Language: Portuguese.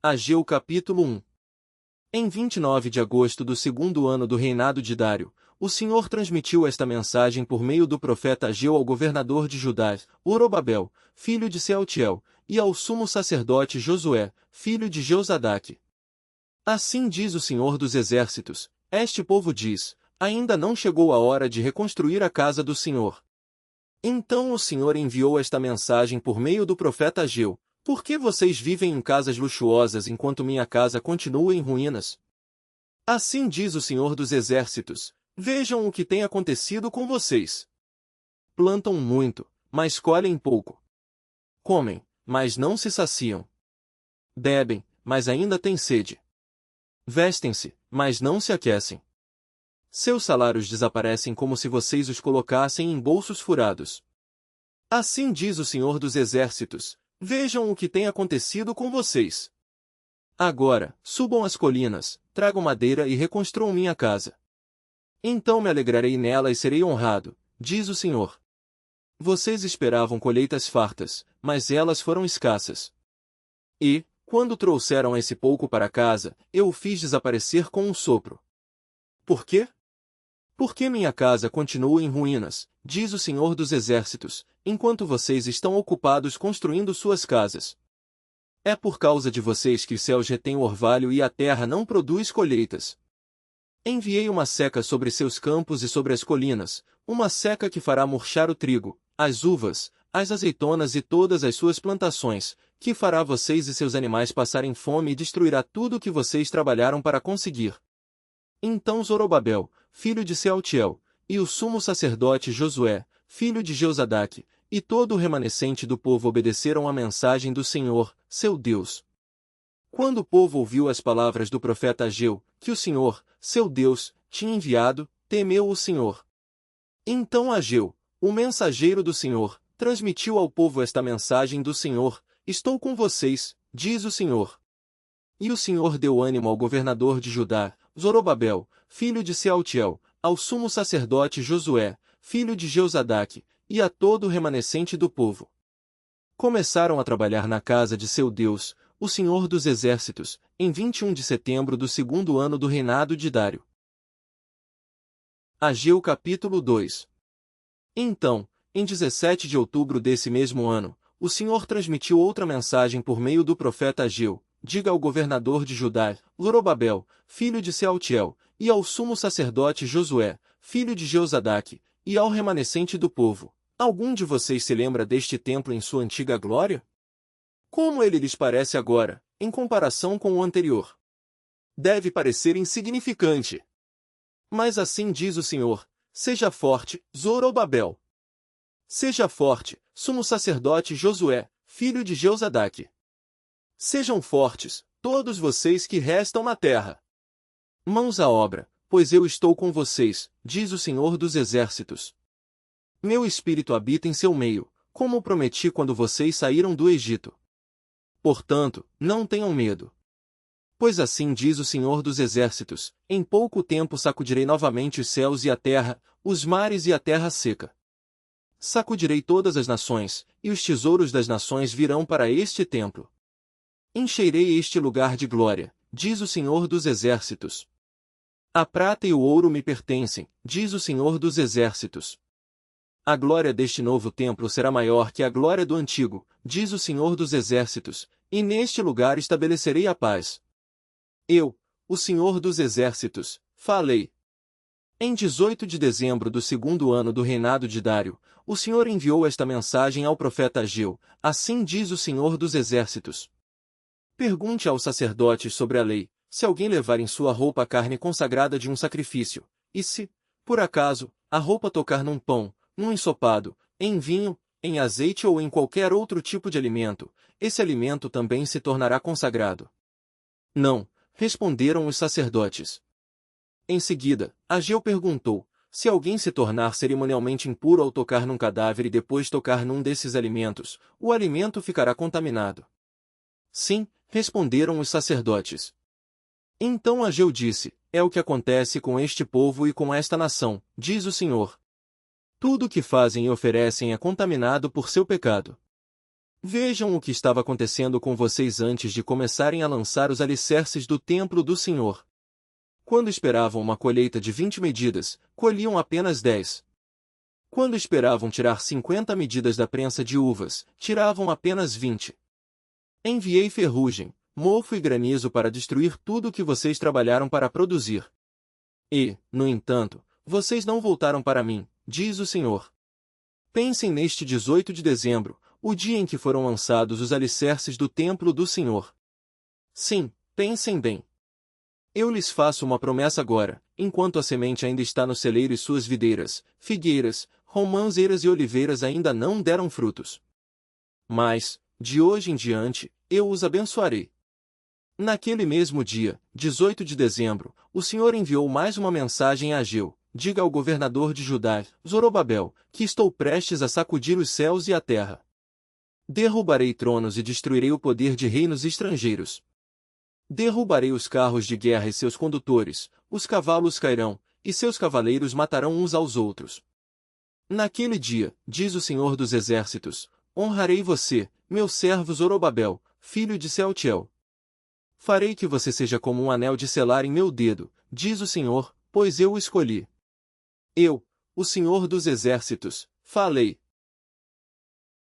Ageu capítulo 1. Em 29 de agosto do segundo ano do reinado de Dário, o Senhor transmitiu esta mensagem por meio do profeta Ageu ao governador de Judá, Zorobabel, filho de Sealtiel, e ao sumo sacerdote Josué, filho de Jeozadaque. Assim diz o Senhor dos Exércitos: este povo diz, ainda não chegou a hora de reconstruir a casa do Senhor. Então o Senhor enviou esta mensagem por meio do profeta Ageu: por que vocês vivem em casas luxuosas enquanto minha casa continua em ruínas? Assim diz o Senhor dos Exércitos: vejam o que tem acontecido com vocês. Plantam muito, mas colhem pouco. Comem, mas não se saciam. Bebem, mas ainda têm sede. Vestem-se, mas não se aquecem. Seus salários desaparecem como se vocês os colocassem em bolsos furados. Assim diz o Senhor dos Exércitos: vejam o que tem acontecido com vocês. Agora, subam as colinas, tragam madeira e reconstruam minha casa. Então me alegrarei nela e serei honrado, diz o Senhor. Vocês esperavam colheitas fartas, mas elas foram escassas. E, quando trouxeram esse pouco para casa, eu o fiz desaparecer com um sopro. Por quê? Porque minha casa continua em ruínas, diz o Senhor dos Exércitos, enquanto vocês estão ocupados construindo suas casas. É por causa de vocês que os céus retêm o orvalho e a terra não produz colheitas. Enviei uma seca sobre seus campos e sobre as colinas, uma seca que fará murchar o trigo, as uvas, as azeitonas e todas as suas plantações, que fará vocês e seus animais passarem fome e destruirá tudo o que vocês trabalharam para conseguir. Então Zorobabel, filho de Sealtiel, e o sumo sacerdote Josué, filho de Jeozadaque, e todo o remanescente do povo obedeceram à mensagem do Senhor, seu Deus. Quando o povo ouviu as palavras do profeta Ageu, que o Senhor, seu Deus, tinha enviado, temeu o Senhor. Então Ageu, o mensageiro do Senhor, transmitiu ao povo esta mensagem do Senhor: estou com vocês, diz o Senhor. E o Senhor deu ânimo ao governador de Judá, Zorobabel, filho de Sealtiel, ao sumo sacerdote Josué, filho de Jeozadaque, e a todo o remanescente do povo. Começaram a trabalhar na casa de seu Deus, o Senhor dos Exércitos, em 21 de setembro do segundo ano do reinado de Dário. Ageu capítulo 2. Então, em 17 de outubro desse mesmo ano, o Senhor transmitiu outra mensagem por meio do profeta Ageu: diga ao governador de Judá, Zorobabel, filho de Sealtiel, e ao sumo sacerdote Josué, filho de Jeozadaque, e ao remanescente do povo: algum de vocês se lembra deste templo em sua antiga glória? Como ele lhes parece agora, em comparação com o anterior? Deve parecer insignificante. Mas assim diz o Senhor: seja forte, Zorobabel. Seja forte, sumo sacerdote Josué, filho de Jeozadaque. Sejam fortes, todos vocês que restam na terra. Mãos à obra, pois eu estou com vocês, diz o Senhor dos Exércitos. Meu espírito habita em seu meio, como prometi quando vocês saíram do Egito. Portanto, não tenham medo. Pois assim diz o Senhor dos Exércitos: em pouco tempo sacudirei novamente os céus e a terra, os mares e a terra seca. Sacudirei todas as nações, e os tesouros das nações virão para este templo. Encherei este lugar de glória, diz o Senhor dos Exércitos. A prata e o ouro me pertencem, diz o Senhor dos Exércitos. A glória deste novo templo será maior que a glória do antigo, diz o Senhor dos Exércitos, e neste lugar estabelecerei a paz. Eu, o Senhor dos Exércitos, falei. Em 18 de dezembro do segundo ano do reinado de Dário, o Senhor enviou esta mensagem ao profeta Ageu: assim diz o Senhor dos Exércitos. Pergunte aos sacerdotes sobre a lei, se alguém levar em sua roupa a carne consagrada de um sacrifício, e se, por acaso, a roupa tocar num pão, num ensopado, em vinho, em azeite ou em qualquer outro tipo de alimento, esse alimento também se tornará consagrado. Não, responderam os sacerdotes. Em seguida, Ageu perguntou: se alguém se tornar cerimonialmente impuro ao tocar num cadáver e depois tocar num desses alimentos, o alimento ficará contaminado. Sim, responderam os sacerdotes. Então Ageu disse: é o que acontece com este povo e com esta nação, diz o Senhor. Tudo o que fazem e oferecem é contaminado por seu pecado. Vejam o que estava acontecendo com vocês antes de começarem a lançar os alicerces do templo do Senhor. Quando esperavam uma colheita de 20 medidas, colhiam apenas 10. Quando esperavam tirar 50 medidas da prensa de uvas, tiravam apenas 20. Enviei ferrugem, mofo e granizo para destruir tudo o que vocês trabalharam para produzir. E, no entanto, vocês não voltaram para mim, diz o Senhor. Pensem neste 18 de dezembro, o dia em que foram lançados os alicerces do templo do Senhor. Sim, pensem bem. Eu lhes faço uma promessa agora, enquanto a semente ainda está no celeiro e suas videiras, figueiras, romãzeiras e oliveiras ainda não deram frutos. Mas, de hoje em diante, eu os abençoarei. Naquele mesmo dia, 18 de dezembro, o Senhor enviou mais uma mensagem a Ageu: diga ao governador de Judá, Zorobabel, que estou prestes a sacudir os céus e a terra. Derrubarei tronos e destruirei o poder de reinos estrangeiros. Derrubarei os carros de guerra e seus condutores, os cavalos cairão, e seus cavaleiros matarão uns aos outros. Naquele dia, diz o Senhor dos Exércitos, honrarei você, meu servo Zorobabel, filho de Sealtiel. Farei que você seja como um anel de selar em meu dedo, diz o Senhor, pois eu o escolhi. Eu, o Senhor dos Exércitos, falei.